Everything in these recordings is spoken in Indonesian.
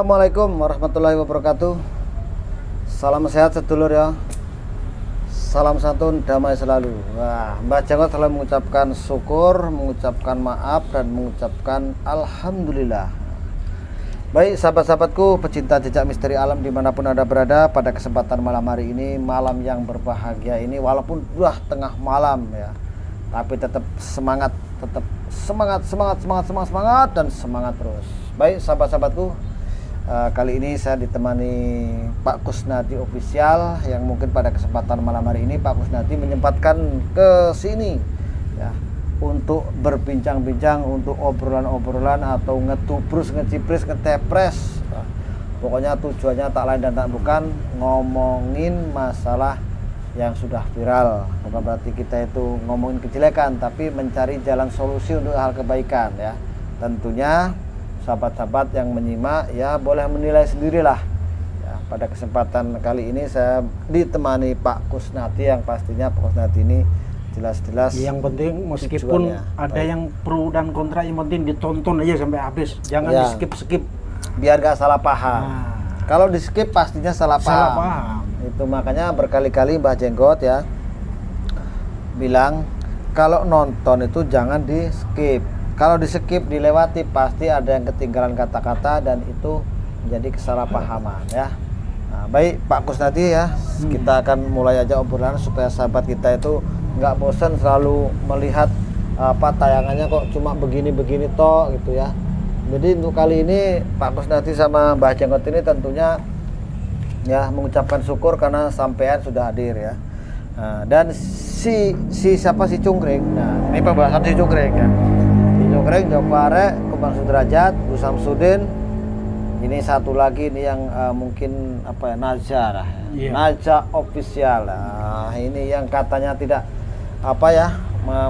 Assalamualaikum warahmatullahi wabarakatuh. Salam sehat sedulur ya. Salam santun, damai selalu. Wah, Mbah Jenggot selalu mengucapkan syukur, mengucapkan maaf, dan mengucapkan alhamdulillah. Baik sahabat-sahabatku, pecinta jejak misteri alam dimanapun Anda berada, pada kesempatan malam hari ini, malam yang berbahagia ini, walaupun sudah tengah malam ya, tapi tetap semangat, semangat dan semangat terus. Baik sahabat-sahabatku, kali ini saya ditemani Pak Kusnadi Official, yang mungkin pada kesempatan malam hari ini Pak Kusnadi menyempatkan ke sini ya, untuk berbincang-bincang, untuk obrolan-obrolan atau ngetubrus, ngecipris, ngetepres. Pokoknya tujuannya tak lain dan tak bukan ngomongin masalah yang sudah viral. Bukan berarti kita itu ngomongin kejelekan, tapi mencari jalan solusi untuk hal kebaikan ya. Tentunya sahabat-sahabat yang menyimak ya boleh menilai sendirilah ya. Pada kesempatan kali ini saya ditemani Pak Kusnadi, yang pastinya Pak Kusnadi ini jelas-jelas yang penting meskipun ada baik, yang pro dan kontra, yang penting ditonton aja sampai habis, jangan ya, di skip biar gak salah paham. Kalau di skip pastinya salah paham. Itu makanya berkali-kali Mbah Jenggot ya bilang kalau nonton itu jangan di skip. Kalau di skip, dilewati, pasti ada yang ketinggalan kata-kata dan itu menjadi kesalahpahaman ya. Nah, baik Pak Kusnadi ya, kita akan mulai aja obrolan supaya sahabat kita itu nggak bosan selalu melihat apa tayangannya kok cuma begini-begini toh gitu ya. Jadi untuk kali ini Pak Kusnadi sama Mbah Jenggot ini tentunya ya mengucapkan syukur karena sampean sudah hadir ya. Nah, dan si siapa si Cungkring. Nah, ini pembahasan si Cungkring ya. Cungkring, Joko Arek, Kembang Sudrajat, Bu Samsudin. Ini satu lagi nih yang mungkin apa ya, Naja lah. Yeah. Naja Official. Nah, ini yang katanya tidak apa ya,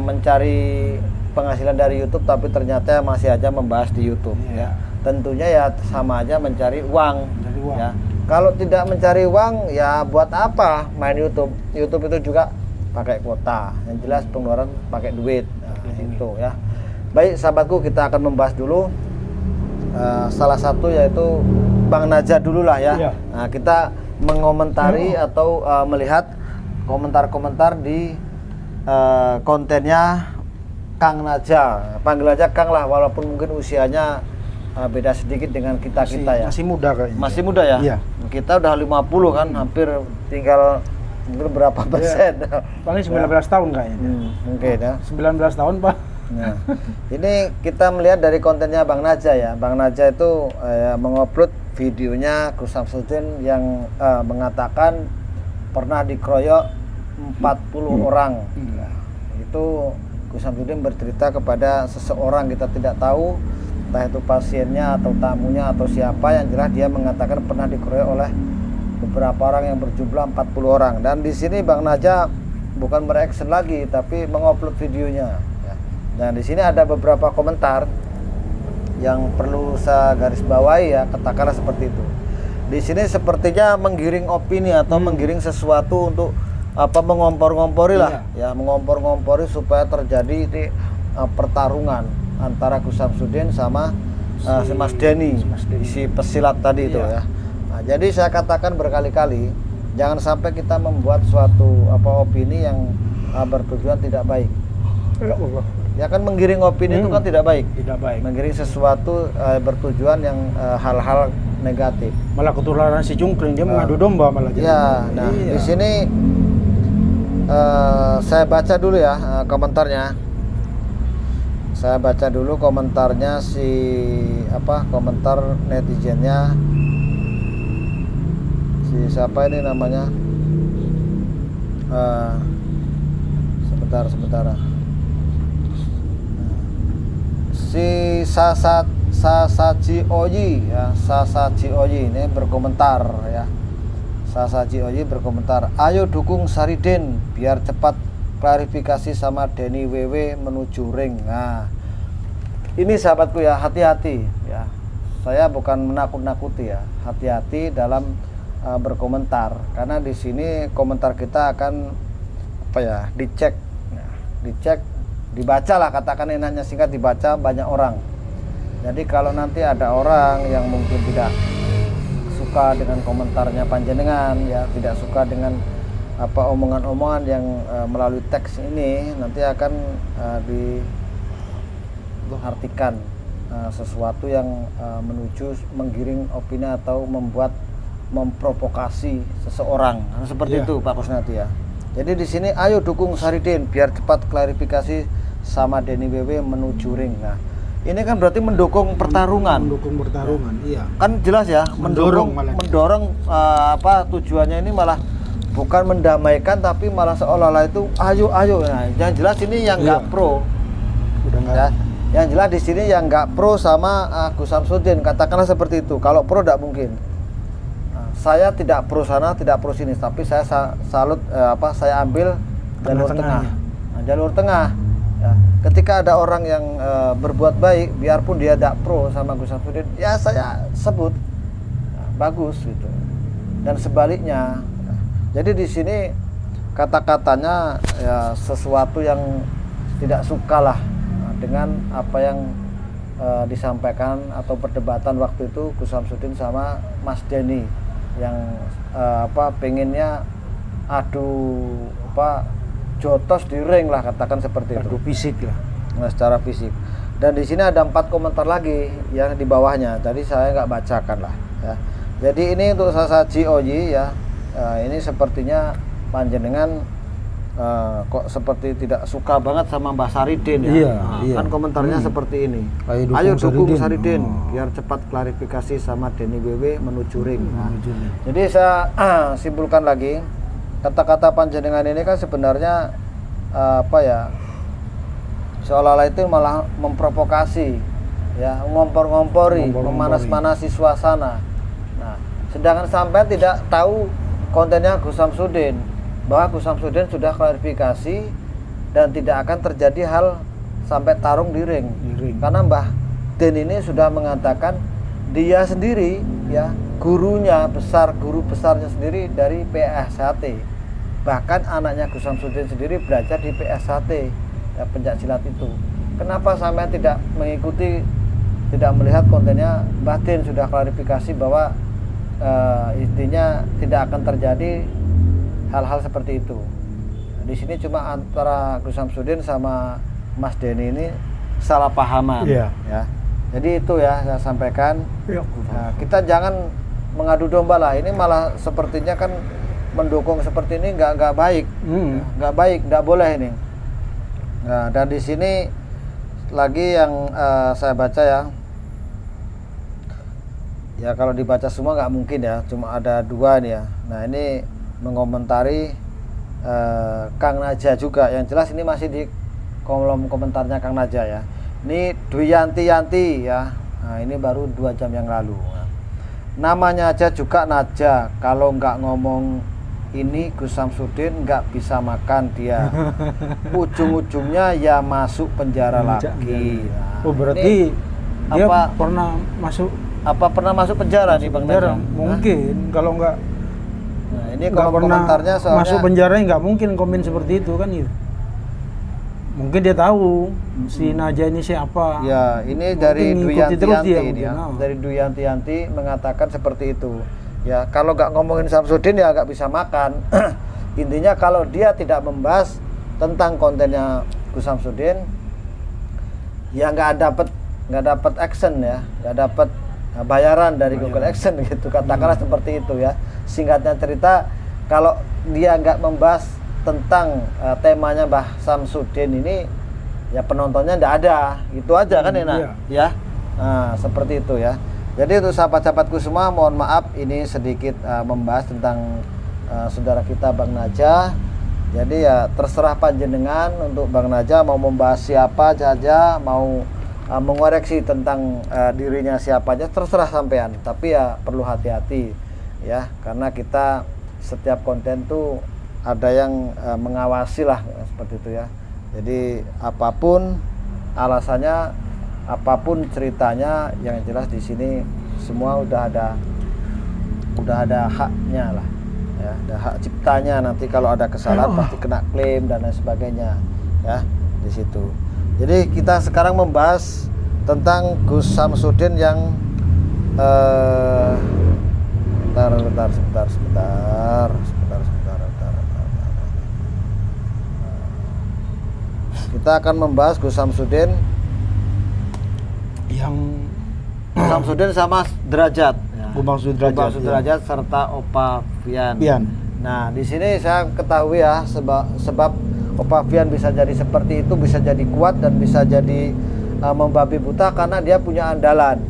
mencari penghasilan dari YouTube, tapi ternyata masih aja membahas di YouTube ya. Tentunya ya sama aja mencari uang. Ya. Kalau tidak mencari uang ya buat apa main YouTube? YouTube itu juga pakai kuota. Yang jelas pengeluaran pakai duit. Nah, itu ya. Baik sahabatku, kita akan membahas dulu salah satu yaitu Bang Naja dulu lah ya. Iya. Nah, kita mengomentari atau melihat komentar-komentar di kontennya Kang Naja. Panggil aja Kang lah, walaupun mungkin usianya beda sedikit dengan kita ya. Masih muda kayaknya. Masih muda ya? Iya. Kita udah 50 kan, hampir tinggal mungkin berapa persen. Paling 19 tahun kayaknya. Mungkin ya. 19 tahun Pak. Nah, ini kita melihat dari kontennya Bang Naja ya. Bang Naja itu mengupload videonya Gus Samsudin yang mengatakan pernah dikeroyok 40 orang. Nah, itu Gus Samsudin bercerita kepada seseorang, kita tidak tahu entah itu pasiennya atau tamunya atau siapa, yang jelas dia mengatakan pernah dikeroyok oleh beberapa orang yang berjumlah 40 orang. Dan di sini Bang Naja bukan mereaction lagi, tapi mengupload videonya. Nah, di sini ada beberapa komentar yang perlu saya garis bawahi ya, katakanlah seperti itu. Di sini sepertinya menggiring opini atau menggiring sesuatu untuk apa, mengompor-ngompori lah ya, mengompor-ngompori supaya terjadi pertarungan antara Gus Samsudin sama si Mas Denny, si pesilat tadi itu ya. Nah, jadi saya katakan berkali-kali, jangan sampai kita membuat suatu opini yang bertujuan tidak baik. Ya kan, menggiring opini itu kan tidak baik. Tidak baik. Menggiring sesuatu bertujuan yang hal-hal negatif. Malah ketularan si Cungkring, dia mengadu domba malah. Ya, nah di sini saya baca dulu ya komentarnya. Saya baca dulu komentarnya komentar netizennya. Si siapa ini namanya? Sebentar. Si Sasaji Oyi ya, Sasaji Oyi ini berkomentar ya. Sasaji Oyi berkomentar, ayo dukung Saridin biar cepat klarifikasi sama Denny WW menuju ring. Nah, ini sahabatku ya, hati-hati ya. Saya bukan menakut-nakuti ya, hati-hati dalam berkomentar, karena di sini komentar kita akan dicek, dibaca lah, katakan enaknya singkat, dibaca banyak orang. Jadi kalau nanti ada orang yang mungkin tidak suka dengan komentarnya panjenengan ya, tidak suka dengan apa omongan-omongan yang melalui teks ini, nanti akan diartikan sesuatu yang menuju menggiring opini atau memprovokasi seseorang. Nah, seperti itu Pak Kusnadi ya. Jadi di sini ayo dukung Saridin biar cepat klarifikasi sama Denny WW menuju ring. Nah, ini kan berarti mendukung pertarungan. Mendukung pertarungan, iya. Kan jelas ya, mendorong apa tujuannya ini malah bukan mendamaikan tapi malah seolah-olah itu ayo. Nah, yang jelas ini yang nggak pro. Udah nggak. Ya. Yang jelas di sini yang nggak pro sama Gus Samsudin, katakanlah seperti itu. Kalau pro tidak mungkin. Nah, saya tidak pro sana, tidak pro sini, tapi saya salut saya ambil jalur tengah. Nah, jalur tengah. Ya. Ketika ada orang yang berbuat baik, biarpun dia tidak pro sama Gus Samsudin, ya saya sebut bagus gitu. Dan sebaliknya. Jadi di sini kata-katanya ya sesuatu yang tidak suka lah dengan apa yang disampaikan atau perdebatan waktu itu Gus Samsudin sama Mas Denny yang pengennya jotos di ring lah, katakan seperti itu. Fisik lah. Nah, secara fisik. Dan di sini ada 4 komentar lagi yang di bawahnya. Tadi saya nggak bacakan lah. Ya. Jadi ini untuk Sasaji Oji ya. Ini sepertinya panjenengan kok seperti tidak suka banget sama Mbah Saridin ya. Iya. Kan komentarnya seperti ini. Ayo dukung Saridin biar cepat klarifikasi sama Denny WW menuju ring. Nah, jadi saya simpulkan lagi, kata-kata panjenengan ini kan sebenarnya seolah-olah itu malah memprovokasi ya, ngompor-ngompori, memanas-manasi suasana. Nah, sedangkan sampai tidak tahu kontennya Gus Samsudin, bahwa Gus Samsudin sudah klarifikasi dan tidak akan terjadi hal sampai tarung di ring. Karena Mbah Den ini sudah mengatakan dia sendiri ya, guru besarnya sendiri dari PSHT. Bahkan anaknya Gus Samsudin sendiri belajar di PSHT ya, pencaksilat itu. Kenapa sampai tidak mengikuti, tidak melihat kontennya Mbah Den sudah klarifikasi bahwa intinya tidak akan terjadi hal-hal seperti itu. Di sini cuma antara Gus Samsudin sama Mas Denny ini salah pahaman. Ya. Jadi itu ya saya sampaikan. Nah, kita jangan mengadu domba lah. Ini malah sepertinya kan mendukung seperti ini nggak baik, nggak baik, nggak boleh ini. Nah, dan di sini lagi yang saya baca ya. Ya kalau dibaca semua nggak mungkin ya, cuma ada 2 nih ya. Nah ini mengomentari Kang Naja juga, yang jelas ini masih di kolom komentarnya Kang Naja ya. Ini Dwi Yanti ya, nah ini baru 2 jam yang lalu. Nah, namanya aja juga Naja, kalau nggak ngomong ini Gus Samsudin nggak bisa makan dia. Ujung-ujungnya ya masuk penjara lagi. Nah, oh berarti dia pernah masuk penjara nih Bang Naja? Mungkin. Kalau nggak, nah ini kalau komentarnya soalnya masuk penjara nggak mungkin komen seperti itu kan itu. Mungkin dia tahu si Naja ini siapa. Ya ini dari Dwi Yanti mengatakan seperti itu. Ya kalau nggak ngomongin Samsudin ya nggak bisa makan. Intinya kalau dia tidak membahas tentang kontennya Gus Samsudin, ya nggak dapat action ya, nggak dapat bayaran dari Google Action gitu, katakanlah seperti itu ya. Singkatnya cerita, kalau dia nggak membahas tentang temanya Mbah Samsudin ini, ya penontonnya nggak ada, gitu aja kan enak ya. Nah seperti itu ya. Jadi untuk sahabat-sahabatku semua, mohon maaf ini sedikit membahas tentang saudara kita Bang Naja. Jadi ya terserah panjenengan untuk Bang Naja mau membahas siapa saja, mau mengoreksi tentang dirinya siapa aja, terserah sampean. Tapi ya perlu hati-hati ya, karena kita setiap konten tuh ada yang mengawasi lah seperti itu ya. Jadi apapun alasannya, apapun ceritanya, yang jelas di sini semua udah ada haknya lah ya, ada hak ciptanya. Nanti kalau ada kesalahan pasti kena klaim dan lain sebagainya ya di situ. Jadi kita sekarang membahas tentang Gus Samsudin yang Kita akan membahas Gus Samsudin sama Derajat. Gubang Sudrajat serta Opa Vian. Nah, di sini saya ketahui ya sebab Opa Vian bisa jadi seperti itu, bisa jadi kuat dan bisa jadi membabi buta karena dia punya andalan.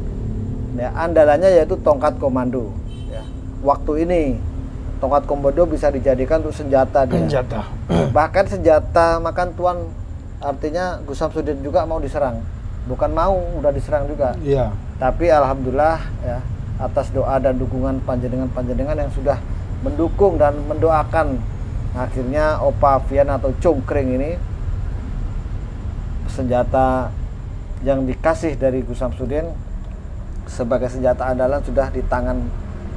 Ya, andalannya yaitu tongkat komando. Ya. Waktu ini tongkat komando bisa dijadikan untuk senjata dia. Bahkan senjata makan tuan, artinya Gus Samsudin juga mau diserang. Bukan mau, udah diserang juga. Iya. Tapi alhamdulillah ya, atas doa dan dukungan panjenengan yang sudah mendukung dan mendoakan, akhirnya Opa Vian atau cungkring ini, senjata yang dikasih dari Gus Samsudin sebagai senjata andalan sudah di tangan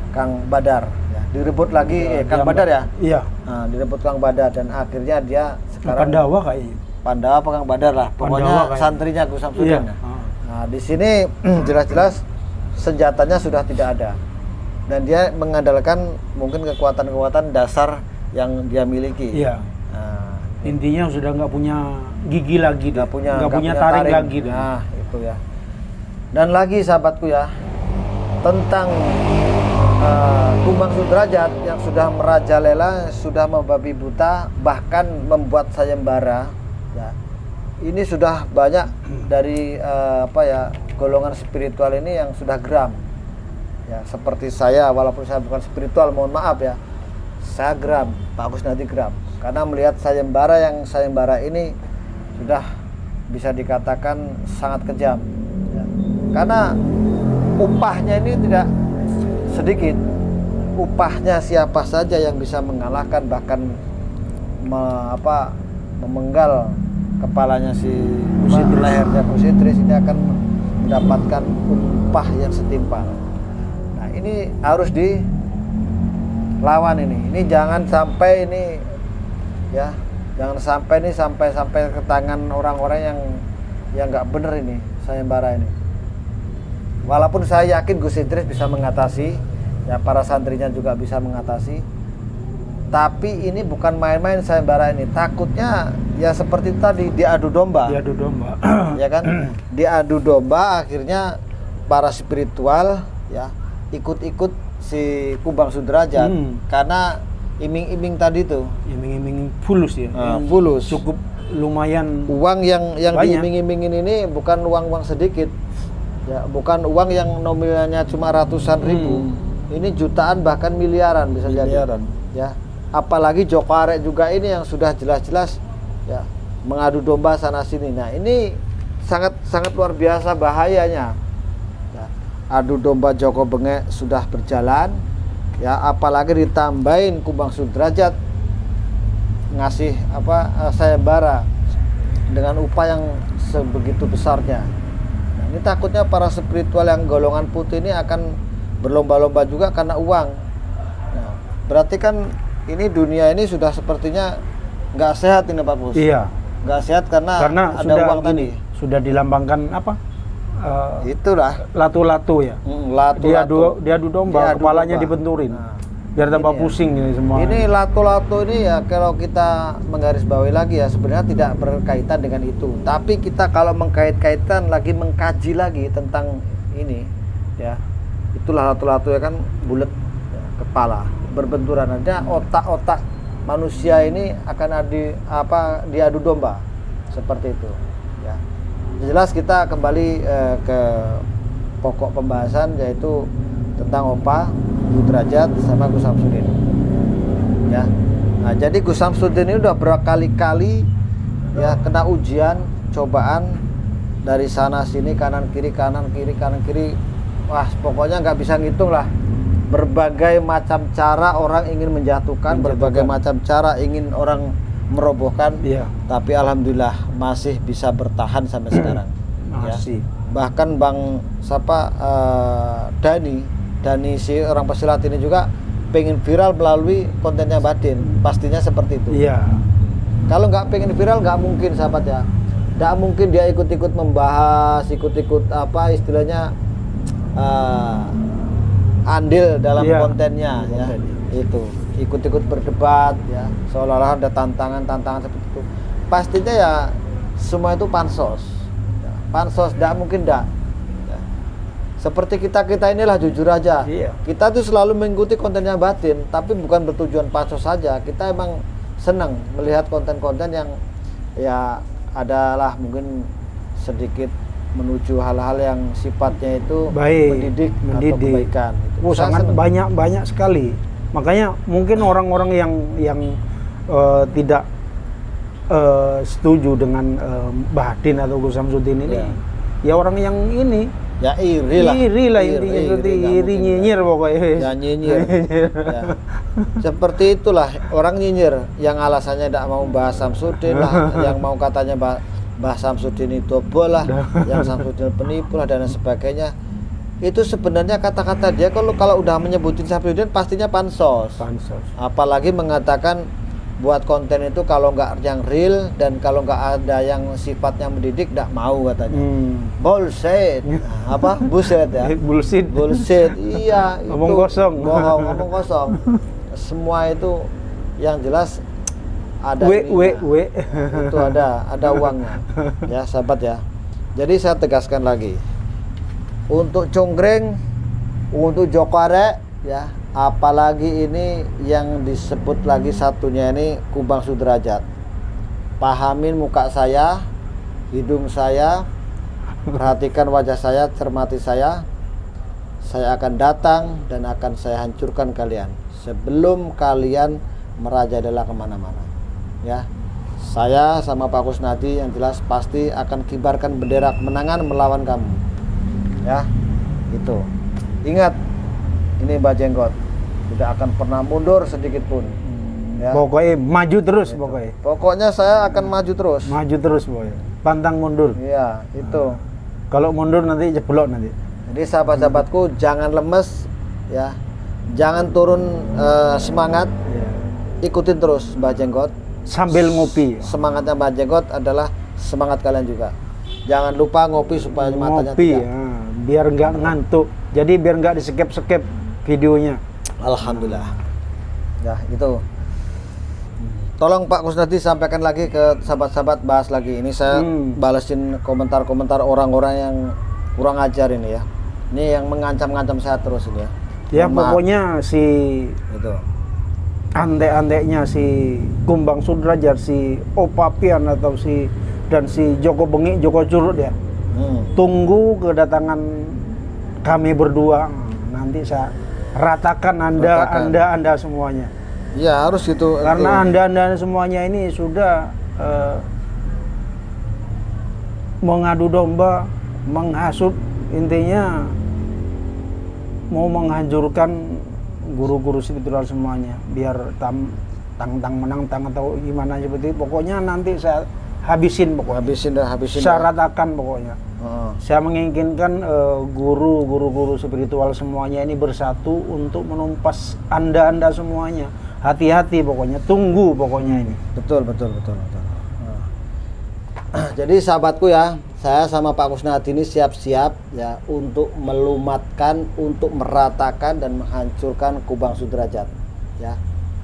Kang Badar ya. Direbut lagi Kang Badar ya? Iya. Nah, direbut Kang Badar dan akhirnya dia sekarang Pandawa kayaknya. Pandawa apa Kang Badar lah, pokoknya santrinya Gus Samsudin. Iya. Nah, di sini jelas-jelas senjatanya sudah tidak ada. Dan dia mengandalkan mungkin kekuatan-kekuatan dasar yang dia miliki. Iya. Nah, intinya sudah nggak punya gigi lagi, nggak punya taring lagi. Nah, itu ya. Dan lagi sahabatku ya, tentang Gubang Sudrajat yang sudah merajalela, sudah membabi buta, bahkan membuat sayembara. Ya, ini sudah banyak dari golongan spiritual ini yang sudah geram. Ya, seperti saya, walaupun saya bukan spiritual, mohon maaf ya, saya geram, Pak Gus nanti geram, karena melihat sayembara ini sudah bisa dikatakan sangat kejam. Ya. Karena upahnya ini tidak sedikit. Upahnya siapa saja yang bisa mengalahkan, bahkan memenggal kepalanya lehernya Gus Idris, ini akan mendapatkan upah yang setimpal. Nah, ini harus dilawan ini. Ini jangan sampai ini ya, jangan sampai ini sampai ke tangan orang-orang yang nggak bener ini sayembara ini. Walaupun saya yakin Gus Idris bisa mengatasi, ya para santrinya juga bisa mengatasi. Tapi ini bukan main-main sayembara ini. Takutnya ya seperti tadi, diadu domba. Ya kan? Diadu domba, akhirnya para spiritual ya ikut-ikut si Gubang Sudrajat karena iming-iming tadi tuh. Iming-iming fulus ya. Fulus. Cukup lumayan. Uang yang diiming-imingin ini bukan uang-uang sedikit. Ya, bukan uang yang nominalnya cuma ratusan ribu. Ini jutaan bahkan miliaran bisa jadi. Ya. Apalagi Joko Arek juga ini yang sudah jelas-jelas ya mengadu domba sana sini. Nah, ini sangat luar biasa bahayanya. Ya, adu domba Joko Bengek sudah berjalan, ya apalagi ditambahin Gubang Sudrajat ngasih sayembara dengan upah yang sebegitu besarnya. Nah, ini takutnya para spiritual yang golongan putih ini akan berlomba-lomba juga karena uang. Nah, berarti kan ini dunia ini sudah sepertinya nggak sehat ini Pak Bos. Iya. Nggak sehat karena ada uang tadi. Sudah dilambangkan apa? Itulah. Latu-latu ya. Dia adu domba, kepalanya dibenturin. Nah, biar tambah pusing ini semua. Ini latu-latu ini ya kalau kita menggarisbawahi lagi ya sebenarnya tidak berkaitan dengan itu. Tapi kita kalau mengkait-kaitan lagi, mengkaji lagi tentang ini ya. Itulah latu-latu ya kan, bulat ya, kepala berbenturan, ada otak-otak manusia ini akan diadu domba seperti itu ya. Jelas kita kembali ke pokok pembahasan, yaitu tentang Opa Sudrajat sama Gus Samsudin ya. Nah, jadi Gus Samsudin ini udah berkali-kali ya kena ujian, cobaan dari sana sini, kanan kiri. Wah, pokoknya nggak bisa ngitung lah. Berbagai macam cara orang ingin menjatuhkan, berbagai macam cara ingin orang merobohkan, iya. Tapi alhamdulillah masih bisa bertahan sampai sekarang. Masih. Ya. Bahkan Bang Dani si orang pesilat ini juga pengen viral melalui kontennya Batin, pastinya seperti itu. Iya. Kalau nggak pengen viral nggak mungkin sahabat ya, nggak mungkin dia ikut-ikut membahas, ikut-ikut istilahnya andil dalam Iya, kontennya ya. Itu ikut-ikut berdebat ya, seolah-olah ada tantangan seperti itu. Pastinya ya semua itu pansos. Ya, pansos tidak mungkin tidak. Ya. Seperti kita inilah jujur aja. Iya. Kita tuh selalu mengikuti konten yang batin, tapi bukan bertujuan pansos saja. Kita emang senang melihat konten-konten yang ya adalah mungkin sedikit menuju hal-hal yang sifatnya itu Baik, mendidik atau kebaikan. Itu. Sangat banyak sekali. Makanya mungkin orang-orang yang tidak setuju dengan Bahdin atau Gus Samsudin ini, ya orang yang ini ya iri lah intinya, seperti iri nyinyir pokoknya. Ya nyinyir. Ya. Seperti itulah orang nyinyir yang alasannya tidak mau bahas Samsudin lah, yang mau katanya bahas Samsudin itu bolah, yang Samsudin penipu lah dan sebagainya. Itu sebenarnya kata-kata dia kalau udah menyebutin Samsudin pastinya pansos. Apalagi mengatakan buat konten itu kalau nggak yang real dan kalau nggak ada yang sifatnya mendidik tidak mau katanya. Bullshit. Apa? Bullshit ya. Bullshit. Iya, ngomong itu kosong. Bohong, ngomong kosong. Semua itu yang jelas ada itu ada uangnya. Ya, sahabat ya. Jadi saya tegaskan lagi. Untuk conggreng, untuk Jokare ya, apalagi ini yang disebut lagi satunya ini Kubang Sudrajat. Pahamin muka saya, hidung saya, perhatikan wajah saya, cermati saya akan datang dan akan saya hancurkan kalian sebelum kalian merajalela kemana-mana ya. Saya sama Pak Kusnadi yang jelas pasti akan kibarkan bendera kemenangan melawan kamu ya. Itu ingat, ini Mbak Jenggot tidak akan pernah mundur sedikit pun ya. Pokoknya maju terus itu. Pokoknya saya akan maju terus pokoknya, pantang mundur. Iya itu. Kalau mundur nanti jeblok nanti. Jadi sahabat-sahabatku jangan lemes ya, jangan turun semangat ya. Ikutin terus Mbak Jenggot sambil ngopi. Semangatnya Mbak Jenggot adalah semangat kalian juga. Jangan lupa ngopi supaya matanya tidak ya. Biar nggak ngantuk, jadi biar nggak di-skip videonya. Alhamdulillah ya. Itu tolong Pak Kusnadi sampaikan lagi ke sahabat-sahabat, bahas lagi ini. Saya balesin komentar-komentar orang-orang yang kurang ajar ini ya. Ini yang mengancam-ngancam saya terus ini ya. Ya pokoknya si itu ande-andeknya si Kumbang Sudrajat, si Opapian atau si Joko Bengik, Joko Curut ya. Tunggu kedatangan kami berdua, nanti saya ratakan anda semuanya. Ya harus gitu. Karena anda semuanya ini sudah mengadu domba, menghasut, intinya mau menghancurkan guru-guru spiritual semuanya, biar tang menang atau gimana seperti itu. Pokoknya nanti saya habisin pokoknya. Habisin. Saya ratakan pokoknya. Saya menginginkan guru-guru spiritual semuanya ini bersatu untuk menumpas anda semuanya. Hati-hati pokoknya, tunggu pokoknya ini. Betul. Jadi sahabatku ya, saya sama Pak Kusnadi ini siap-siap ya untuk melumatkan, untuk meratakan dan menghancurkan Kubang Sudrajat ya.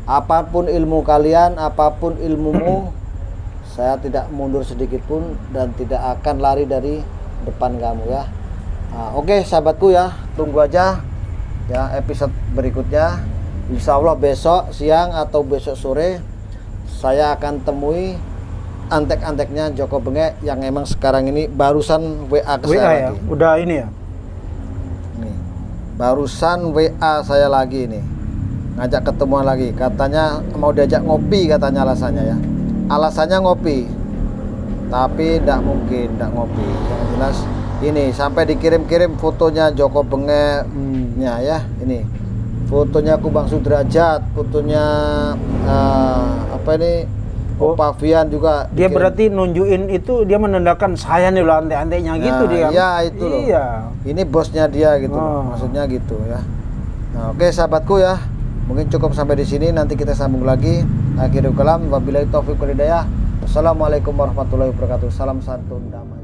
Apapun ilmu kalian, apapun ilmumu, saya tidak mundur sedikit pun dan tidak akan lari dari depan kamu ya. Oke sahabatku ya, tunggu aja ya episode berikutnya. Insya Allah besok siang atau besok sore saya akan temui antek-anteknya Joko Bengek yang emang sekarang ini barusan WA ke saya ya? lagi. Udah ini ya? Nih, barusan WA saya lagi nih, ngajak ketemuan lagi. Katanya mau diajak ngopi katanya alasannya ya. Alasannya ngopi, tapi tidak mungkin tidak ngopi. Yang jelas ini sampai dikirim-kirim fotonya Joko Bengeknya ya. Ini fotonya Kubang Sudrajat, fotonya apa ini? Opavian juga. Dia berarti nunjukin itu, dia menandakan saya nih loh ante-antenya gitu dia. Iya itu loh. Iya. Ini bosnya dia gitu loh. Maksudnya gitu ya. Nah, oke sahabatku ya. Mungkin cukup sampai di sini, nanti kita sambung lagi. Akhirul kalam, wabillahi taufiq wal hidayah. Wassalamualaikum warahmatullahi wabarakatuh. Salam santun damai.